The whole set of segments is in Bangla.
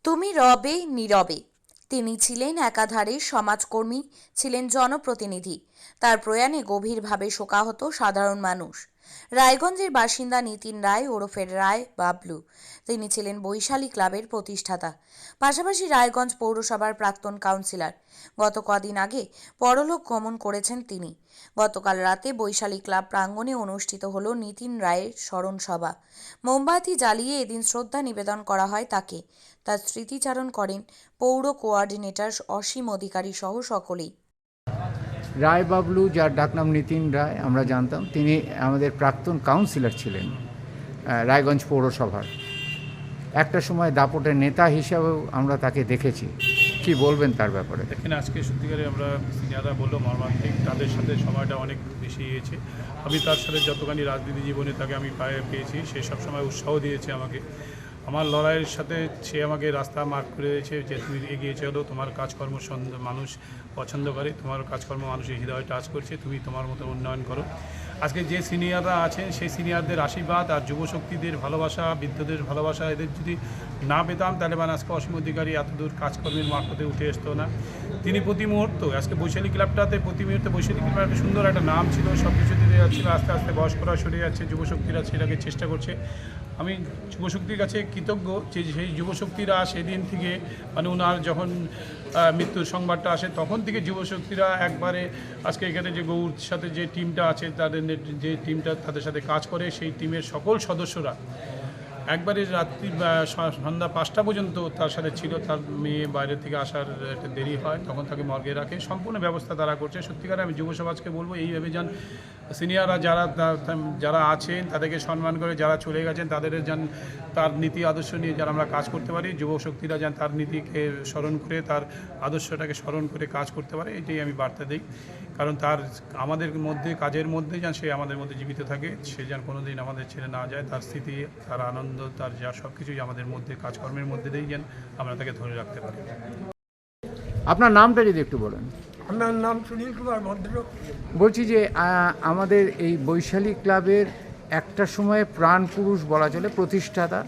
তুমি রবে নীরবে। তিনি ছিলেন একাধারে সমাজকর্মী, ছিলেন জনপ্রতিনিধি। তার প্রয়াণে গভীরভাবে শোকাহত সাধারণ মানুষ। রায়গঞ্জের বাসিন্দা নিতিন রায় ওরফের রায় বাবলু। তিনি ছিলেন বৈশালী ক্লাবের প্রতিষ্ঠাতা, পাশাপাশি রায়গঞ্জ পৌরসভার প্রাক্তন কাউন্সিলর। গত কদিন আগে পরলোক গমন করেছেন তিনি। গতকাল রাতে বৈশালী ক্লাব প্রাঙ্গণে অনুষ্ঠিত হল নিতিন রায়ের স্মরণ সভা। মোমবাতি জ্বালিয়ে এদিন শ্রদ্ধা নিবেদন করা হয় তাকে। তার স্মৃতিচারণ করেন পৌর কোঅর্ডিনেটর অসীম অধিকারী সহ সকলেই। রায় বাবলু, যার ডাকনাম নিতিন রায়, আমরা জানতাম তিনি আমাদের প্রাক্তন কাউন্সিলর ছিলেন রায়গঞ্জ পৌরসভার। একটা সময় দাপটের নেতা হিসাবেও আমরা তাকে দেখেছি। কি বলবেন তার ব্যাপারে? দেখেন, আজকে সত্যিকারে আমরা যারা বললো মর্মান্তিক, তাদের সাথে সময়টা অনেক বেশি গিয়েছে। আমি তার সাথে যতখানি রাজনীতি জীবনে তাকে আমি পেয়েছি, সে সব সময় উৎসাহ দিয়েছে আমাকে। আমার লড়াইয়ের সাথে সে আমাকে রাস্তা মার্ক করে দিয়েছে যে তুমি এগিয়ে চলো, তোমার কাজকর্ম মানুষ পছন্দ করে, তোমার কাজকর্ম মানুষের হৃদয় টাচ করছে, তুমি তোমার মতো উন্নয়ন করো। আজকে যে সিনিয়ররা আছেন সেই সিনিয়রদের আশীর্বাদ আর যুবশক্তিদের ভালোবাসা, বৃদ্ধদের ভালোবাসা, এদের যদি না পেতাম তাহলে মানে আজকে অসীম অধিকারী এতদূর কাজকর্মের মারফতে উঠে আসতো না। তিনি প্রতি মুহূর্ত আজকে বৈশালী ক্লাবটাতে প্রতি মুহূর্তে বৈশালী ক্লাবের একটা সুন্দর একটা নাম ছিল, সব কিছু দিতে যাচ্ছিল। আস্তে আস্তে বয়স্করা সরে যাচ্ছে, যুবশক্তিরা সেটাকে চেষ্টা করছে। আমি যুবশক্তির কাছে কৃতজ্ঞ যে সেই যুবশক্তিরা সেদিন থেকে মানে ওনার যখন মৃত্যুর সংবাদটা আসে তখন থেকে যুবশক্তিরা একবারে আজকে এখানে যে গৌর সাথে যে টিমটা আছে, তাদের যে টিমটা তাদের সাথে কাজ করে, সেই টিমের সকল সদস্যরা একবারে রাত্রি সন্ধ্যা 5টা পর্যন্ত তার সাথে ছিল। তার মেয়ে বাইরে থেকে আসার একটা দেরি হয়, তখন তাকে মর্গে রাখে, সম্পূর্ণ ব্যবস্থা তারা করছে। সত্যিকারে আমি যুব সমাজকে বলবো এইভাবে যান, সিনিয়ররা যারা আছেন তাদেরকে সম্মান করে, যারা চলে গেছেন তাদের যান তার নীতি আদর্শ নিয়ে যারা আমরা কাজ করতে পারি, যুবশক্তিরা যান তার নীতিকে স্মরণ করে, তার আদর্শটাকে স্মরণ করে কাজ করতে পারে, এটাই আমি বার্তা দিই। কারণ তার আমাদের মধ্যে কাজের মধ্যে যেন সে আমাদের মধ্যে জীবিত থাকে, সে যেন কোনো দিন আমাদের ছেড়ে না যায়। তার স্মৃতি, তার আনন্দ, তার যা সব কিছুই আমাদের মধ্যে কাজকর্মের মধ্যে দিয়েই যেন আমরা তাকে ধরে রাখতে পারি। আপনার নামটা যদি একটু বলেন। আমার নাম সুনীল কুমার ভদ্র। বলছি যে আমাদের এই বৈশালী ক্লাবের একটা সময়ে প্রাণ পুরুষ বলা চলে, প্রতিষ্ঠাতা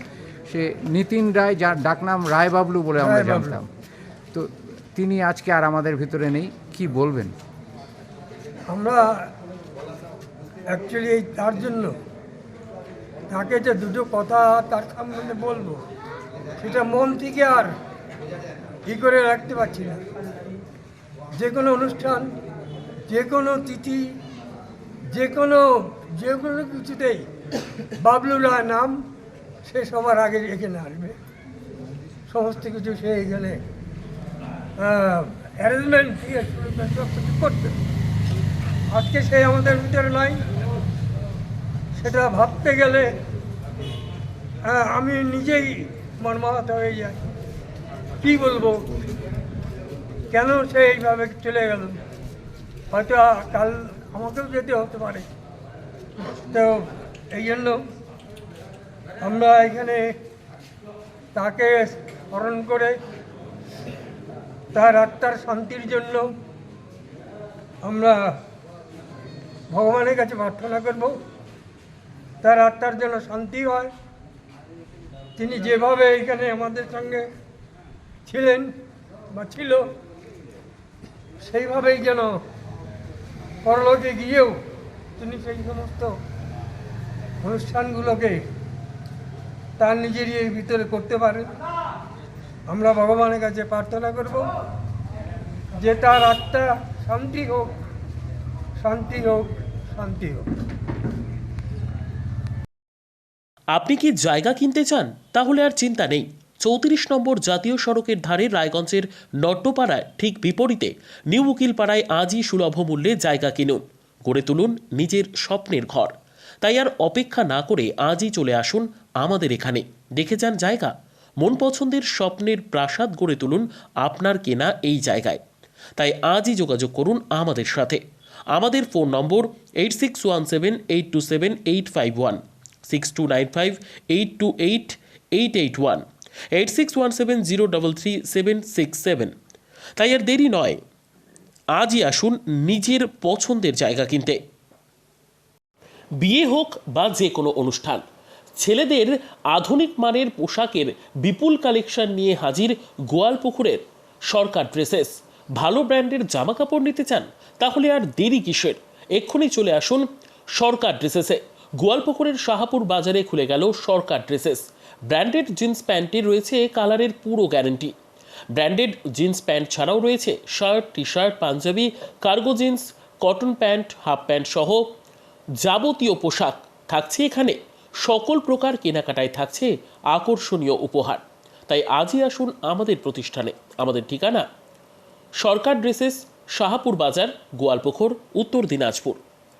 সে নিতিন রায়, যার ডাকনাম রায় বাবলু বলে আমরা জানতাম। তো তিনি আজকে আর আমাদের ভিতরে নেই, কি বলবেন? আমরা অ্যাকচুয়ালি তার জন্য তাকে যে দুটো কথা তার সামনে বলবো, সেটা মন থেকে আর ই করে রাখতে পারছি না। যে কোনো অনুষ্ঠান, যে কোনো তিথি, যে কোনো কিছুতেই বাবলু রায় নাম সে সবার আগে এখানে আসবে। সমস্ত কিছু সে এখানে অ্যারেঞ্জমেন্ট করতে। আজকে সে আমাদের ভিতরে নাই, সেটা ভাবতে গেলে আমি নিজেই মর্মাহত হয়ে যাই। কী বলবো, কেন সে এইভাবে চলে গেল? হয়তো কাল আমাকেও যেতে হতে পারে। তো এই জন্য আমরা এখানে তাকে স্মরণ করে তার আত্মার শান্তির জন্য আমরা ভগবানের কাছে প্রার্থনা করব, তার আত্মার যেন শান্তি হয়। তিনি যেভাবে এখানে আমাদের সঙ্গে ছিলেন বা ছিল, সেইভাবেই যেন পরলোকে গিয়েও তিনি সেই সমস্ত অনুষ্ঠানগুলোকে তার নিজেরই ভিতরে করতে পারেন। আমরা ভগবানের কাছে প্রার্থনা করব যে তার আত্মা শান্তি হোক, শান্তি হোক, শান্তি হোক। আপনি কি জায়গা কিনতে চান? তাহলে আর চিন্তা নেই। 34 নম্বর জাতীয় সড়কের ধারে রায়গঞ্জের নট্টপাড়ায় ঠিক বিপরীতে নিউ উকিলপাড়ায় আজই সুলভ মূল্যে জায়গা কিনুন, গড়ে তুলুন নিজের স্বপ্নের ঘর। তাই আর অপেক্ষা না করে আজই চলে আসুন আমাদের এখানে, দেখে যান জায়গা। মন পছন্দের স্বপ্নের প্রাসাদ গড়ে তুলুন আপনার কেনা এই জায়গায়। তাই আজই যোগাযোগ করুন আমাদের সাথে। আমাদের ফোন নম্বর 8617827851, 6295828881, 8617033767। তাই আর দেরি নয়, আজই আসুন নিজের পছন্দের জায়গা কিনতে। বিয়ে হোক বা যে কোনো অনুষ্ঠান, ছেলেদের আধুনিক মানের পোশাকের বিপুল কালেকশন নিয়ে হাজির গোয়ালপুকুরের সরকার ড্রেসেস। ভালো ব্র্যান্ডের জামা কাপড় নিতে চান? তাহলে আর দেরি কিসের? এক্ষুনি চলে আসুন সরকার ড্রেসেসে। গোয়ালপুকুরের শাহাপুর বাজারে খুলে গেল সরকার ড্রেসেস। ব্র্যান্ডেড জিন্স প্যান্টে রয়েছে কালারের পুরো গ্যারান্টি। ব্র্যান্ডেড জিন্স প্যান্ট ছাড়াও রয়েছে shirt, T shirt, panjabi, cargo jeans, cotton pant, half pant সহ যাবতীয় পোশাক থাকছে এখানে। সকল প্রকার কেনাকাটায় থাকছে আকর্ষণীয় উপহার। তাই আজই আসুন আমাদের প্রতিষ্ঠানে। আমাদের ঠিকানা সরকার ড্রেসেস, শাহাপুর বাজার, গোয়ালপুকুর, উত্তর দিনাজপুর।